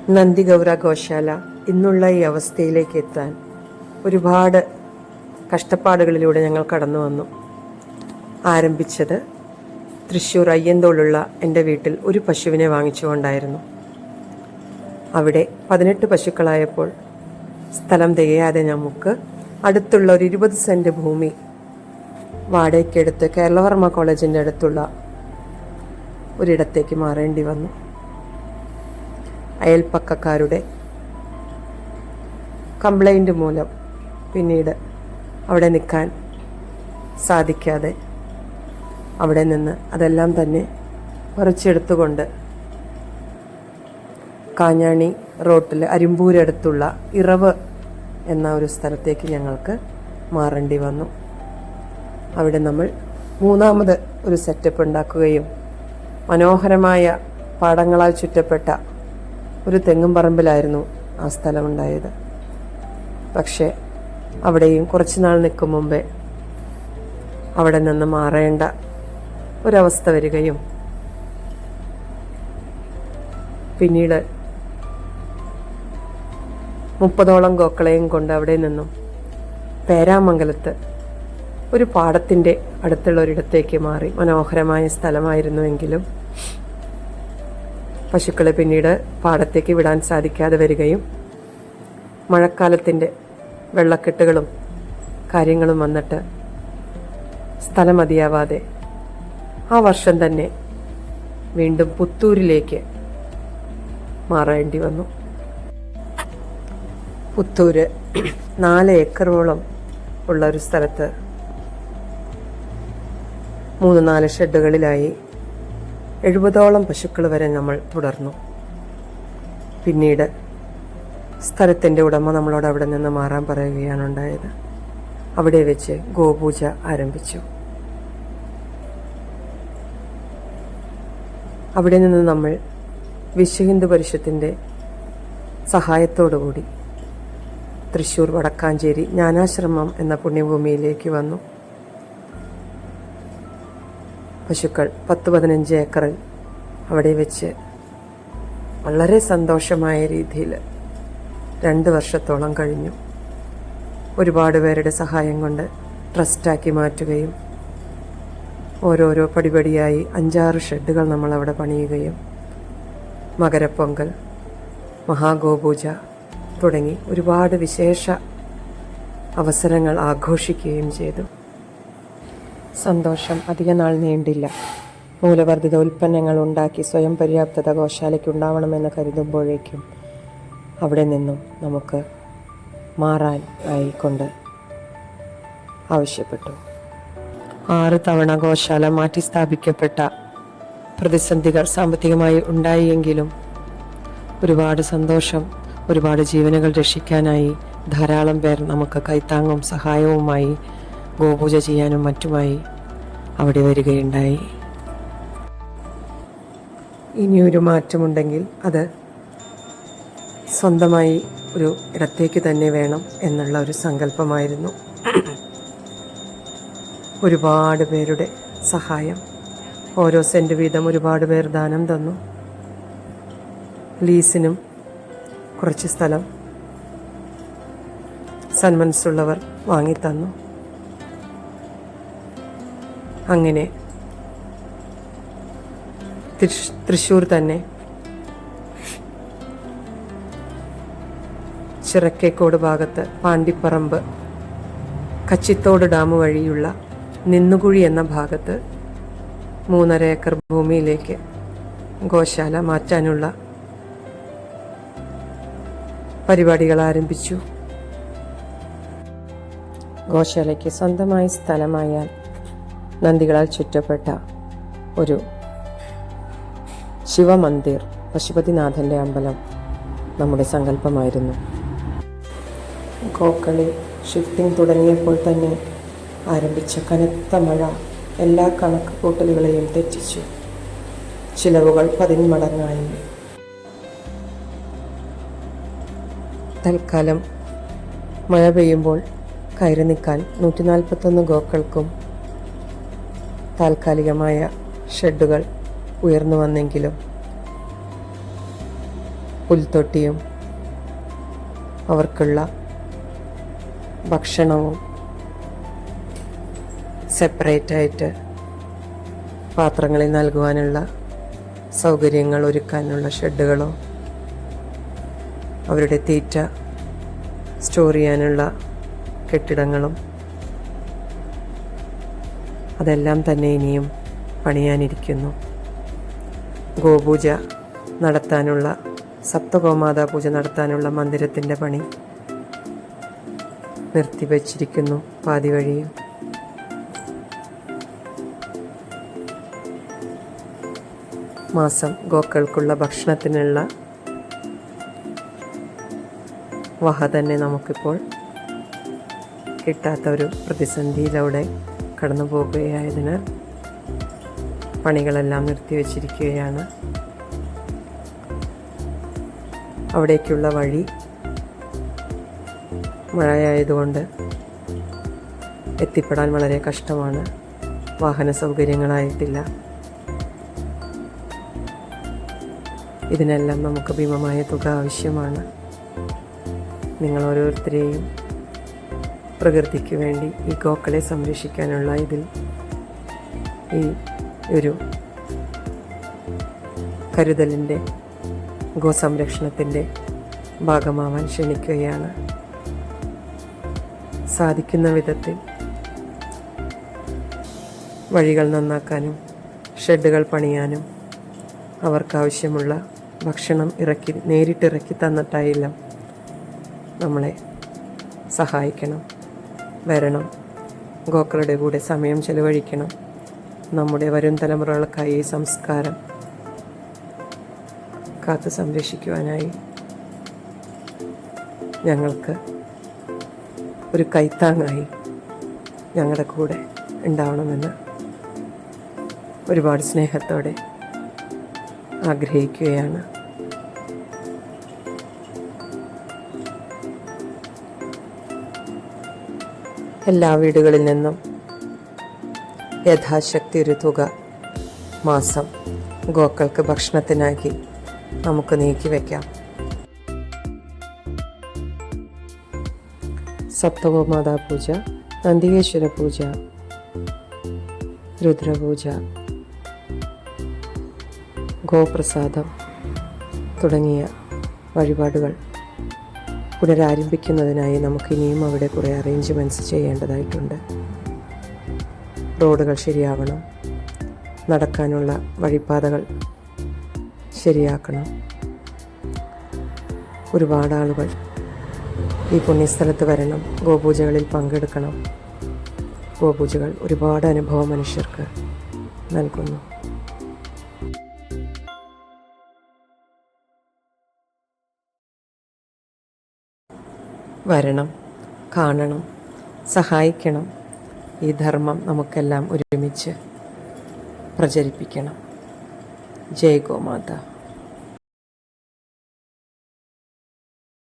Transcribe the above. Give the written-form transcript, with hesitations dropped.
നന്ദിഗൗര ഗോശാല ഇന്നുള്ള ഈ അവസ്ഥയിലേക്ക് എത്താൻ ഒരുപാട് കഷ്ടപ്പാടുകളിലൂടെ ഞങ്ങൾ കടന്നു വന്നു. ആരംഭിച്ചത് തൃശ്ശൂർ അയ്യന്തോളുള്ള എൻ്റെ വീട്ടിൽ ഒരു പശുവിനെ വാങ്ങിച്ചുകൊണ്ടായിരുന്നു. അവിടെ 18 പശുക്കളായപ്പോൾ സ്ഥലം തികയാതെ നമുക്ക് അടുത്തുള്ള ഒരു 20 സെൻറ്റ് ഭൂമി വാടകയ്ക്കെടുത്ത് കേരളവർമ്മ കോളേജിൻ്റെ അടുത്തുള്ള ഒരിടത്തേക്ക് മാറേണ്ടി വന്നു. അയൽപ്പക്കക്കാരുടെ കംപ്ലൈൻറ്റ് മൂലം പിന്നീട് അവിടെ നിൽക്കാൻ സാധിക്കാതെ അവിടെ നിന്ന് അതെല്ലാം തന്നെ പറിച്ചെടുത്തുകൊണ്ട് കാഞ്ഞാണി റോട്ടിൽ അരിമ്പൂരടുത്തുള്ള ഇറവ് എന്ന ഒരു സ്ഥലത്തേക്ക് ഞങ്ങൾക്ക് മാറേണ്ടി വന്നു. അവിടെ നമ്മൾ മൂന്നാമത് ഒരു സെറ്റപ്പ് ഉണ്ടാക്കുകയും മനോഹരമായ പാടങ്ങളാൽ ചുറ്റപ്പെട്ട ഒരു തെങ്ങും പറമ്പിലായിരുന്നു ആ സ്ഥലമുണ്ടായത്. പക്ഷേ അവിടെയും കുറച്ച് നാൾ നിൽക്കും മുമ്പേ അവിടെ നിന്ന് മാറേണ്ട ഒരവസ്ഥ വരികയും പിന്നീട് 30ഓളം ഗോക്കളെയും കൊണ്ട് അവിടെ നിന്നും പേരാമംഗലത്ത് ഒരു പാടത്തിൻ്റെ അടുത്തുള്ള ഒരിടത്തേക്ക് മാറി. മനോഹരമായ സ്ഥലമായിരുന്നുവെങ്കിലും പശുക്കളെ പിന്നീട് പാടത്തേക്ക് വിടാൻ സാധിക്കാതെ വരികയും മഴക്കാലത്തിൻ്റെ വെള്ളക്കെട്ടുകളും കാര്യങ്ങളും വന്നിട്ട് സ്ഥലം മതിയാവാതെ ആ വർഷം തന്നെ വീണ്ടും പുത്തൂരിലേക്ക് മാറേണ്ടി വന്നു. പുത്തൂര് 4 ഏക്കറോളം ഉള്ള ഒരു സ്ഥലത്ത് 3-4 ഷെഡുകളിലായി 70ഓളം പശുക്കൾ വരെ നമ്മൾ തുടർന്നു. പിന്നീട് സ്ഥലത്തിൻ്റെ ഉടമ നമ്മളോട് അവിടെ നിന്ന് മാറാൻ പറയുകയാണ് ഉണ്ടായത്. അവിടെ വെച്ച് ഗോപൂജ ആരംഭിച്ചു. അവിടെ നിന്ന് നമ്മൾ വിശ്വ ഹിന്ദു പരിഷത്തിൻ്റെ സഹായത്തോടുകൂടി തൃശ്ശൂർ വടക്കാഞ്ചേരി ജ്ഞാനാശ്രമം എന്ന പുണ്യഭൂമിയിലേക്ക് വന്നു. പശുക്കൾ 10-15 ഏക്കറിൽ അവിടെ വെച്ച് വളരെ സന്തോഷമായ രീതിയിൽ 2 വർഷത്തോളം കഴിഞ്ഞു. ഒരുപാട് പേരുടെ സഹായം കൊണ്ട് ട്രസ്റ്റാക്കി മാറ്റുകയും ഓരോരോ പടിപടിയായി 5-6 ഷെഡുകൾ നമ്മളവിടെ പണിയുകയും മകരപ്പൊങ്കൽ, മഹാഗോപൂജ തുടങ്ങി ഒരുപാട് വിശേഷ അവസരങ്ങൾ ആഘോഷിക്കുകയും ചെയ്തു. സന്തോഷം അധിക നാൾ നീണ്ടില്ല. മൂല്യവർദ്ധിത ഉൽപ്പന്നങ്ങൾ ഉണ്ടാക്കി സ്വയം പര്യാപ്തത ഗോശാലയ്ക്കുണ്ടാവണമെന്ന് കരുതുമ്പോഴേക്കും അവിടെ നിന്നും നമുക്ക് മാറാൻ ആയിക്കൊണ്ട് ആവശ്യപ്പെട്ടു. 6 തവണ ഗോശാല മാറ്റി സ്ഥാപിക്കപ്പെട്ട പ്രതിസന്ധികൾ സാമ്പത്തികമായി ഉണ്ടായെങ്കിലും ഒരുപാട് സന്തോഷം, ഒരുപാട് ജീവനുകൾ രക്ഷിക്കാനായി ധാരാളം പേർ നമുക്ക് കൈത്താങ്ങും സഹായവുമായി ഗോപൂജ ചെയ്യാനും മറ്റുമായി അവിടെ വരികയുണ്ടായി. ഇനിയൊരു മാറ്റമുണ്ടെങ്കിൽ അത് സ്വന്തമായി ഒരു ഇടത്തേക്ക് തന്നെ വേണം എന്നുള്ള ഒരു സങ്കല്പമായിരുന്നു. ഒരുപാട് പേരുടെ സഹായം, ഓരോ സെൻറ്റ് വീതം ഒരുപാട് പേർ ദാനം തന്നു. ലീസിനും കുറച്ച് സ്ഥലം സന്മനസ്സുള്ളവർ വാങ്ങിത്തന്നു. അങ്ങനെ തൃശ്ശൂർ തന്നെ ചിറക്കേക്കോട് ഭാഗത്ത് പാണ്ടിപ്പറമ്പ് കച്ചിത്തോട് ഡാം വഴിയുള്ള നിന്നുകുഴി എന്ന ഭാഗത്ത് 3.5 ഏക്കർ ഭൂമിയിലേക്ക് ഗോശാല മാറ്റാനുള്ള പരിപാടികൾ ആരംഭിച്ചു. ഗോശാലയ്ക്ക് സ്വന്തമായി സ്ഥലമായാൽ നന്ദികളാൽ ചുറ്റപ്പെട്ട ഒരു ശിവമന്ദിർ, പശുപതിനാഥൻ്റെ അമ്പലം നമ്മുടെ സങ്കല്പമായിരുന്നു. ഗോക്കളി ഷിഫ്റ്റിംഗ് തുടങ്ങിയപ്പോൾ തന്നെ ആരംഭിച്ച കനത്ത മഴ എല്ലാ കണക്ക് കൂട്ടലുകളെയും തെറ്റിച്ചു. ചിലവുകൾ 10 മടങ്ങായി. തൽക്കാലം മഴ പെയ്യുമ്പോൾ കയറി നിൽക്കാൻ 141 ഗോക്കൾക്കും താൽക്കാലികമായ ഷെഡുകൾ ഉയർന്നു വന്നെങ്കിലും പുൽത്തൊട്ടിയും അവർക്കുള്ള ഭക്ഷണവും സെപ്പറേറ്റായിട്ട് പാത്രങ്ങളിൽ നൽകുവാനുള്ള സൗകര്യങ്ങൾ ഒരുക്കാനുള്ള ഷെഡുകളോ അവരുടെ തീറ്റ സ്റ്റോർ ചെയ്യാനുള്ള കെട്ടിടങ്ങളും അതെല്ലാം തന്നെ ഇനിയും പണിയാനിരിക്കുന്നു. ഗോപൂജ നടത്താനുള്ള സപ്തഗോമാതാ പൂജ നടത്താനുള്ള മന്ദിരത്തിൻ്റെ പണി നിർത്തിവച്ചിരിക്കുന്നു പാതി വഴിയിൽ. മാസം ഗോക്കൾക്കുള്ള ഭക്ഷണത്തിനുള്ള വഹ തന്നെ നമുക്കിപ്പോൾ കിട്ടാത്ത ഒരു പ്രതിസന്ധിയിലൂടെ കടന്നു പോകുകയായതിനാൽ പണികളെല്ലാം നിർത്തിവച്ചിരിക്കുകയാണ്. അവിടേക്കുള്ള വഴി മഴയായതുകൊണ്ട് എത്തിപ്പെടാൻ വളരെ കഷ്ടമാണ്. വാഹന സൗകര്യങ്ങളായിട്ടില്ല. ഇതിനെല്ലാം നമുക്ക് ഭീമമായ തുക ആവശ്യമാണ്. നിങ്ങൾ ഓരോരുത്തരെയും പ്രകൃതിക്ക് വേണ്ടി ഈ ഗോക്കളെ സംരക്ഷിക്കാനുള്ള ഇതിൽ ഈ ഒരു കരുതലിൻ്റെ ഗോസംരക്ഷണത്തിൻ്റെ ഭാഗമാവാൻ ക്ഷണിക്കുകയാണ്. സാധിക്കുന്ന വിധത്തിൽ വഴികൾ നന്നാക്കാനും ഷെഡുകൾ പണിയാനും അവർക്കാവശ്യമുള്ള ഭക്ഷണം നേരിട്ടിറക്കി തന്നിട്ടായില്ല നമ്മളെ സഹായിക്കണം. വരണം, ഗോക്കളുടെ കൂടെ സമയം ചെലവഴിക്കണം. നമ്മുടെ വരും തലമുറകൾക്കായി ഈ സംസ്കാരം കാത്തു സംരക്ഷിക്കുവാനായി ഞങ്ങൾക്ക് ഒരു കൈത്താങ്ങായി ഞങ്ങളുടെ കൂടെ ഉണ്ടാവണമെന്ന് ഒരുപാട് സ്നേഹത്തോടെ ആഗ്രഹിക്കുകയാണ്. എല്ലാ വീടുകളിൽ നിന്നും യഥാശക്തി ഒരു തുക മാസം ഗോക്കൾക്ക് ഭക്ഷണത്തിനാക്കി നമുക്ക് നീക്കി വയ്ക്കാം. സപ്തഗോമാതാ പൂജ, നന്ദികേശ്വര പൂജ, രുദ്രപൂജ, ഗോപ്രസാദം തുടങ്ങിയ വഴിപാടുകൾ പുനരാരംഭിക്കുന്നതിനായി നമുക്കിനിയും അവിടെ കുറേ അറേഞ്ച്മെൻറ്റ്സ് ചെയ്യേണ്ടതായിട്ടുണ്ട്. റോഡുകൾ ശരിയാവണം, നടക്കാനുള്ള വഴിപ്പാതകൾ ശരിയാക്കണം. ഒരുപാട് ആളുകൾ ഈ പുണ്യസ്ഥലത്ത് വരണം, ഗോപൂജകളിൽ പങ്കെടുക്കണം. ഗോപൂജകൾ ഒരുപാട് അനുഭവം മനുഷ്യർക്ക് നൽകുന്നു. വരണം, കാണണം, സഹായിക്കണം. ഈ ധർമ്മം നമുക്കെല്ലാം ഒരുമിച്ച് പ്രചരിപ്പിക്കണം. ജയ് ഗോമാതാ.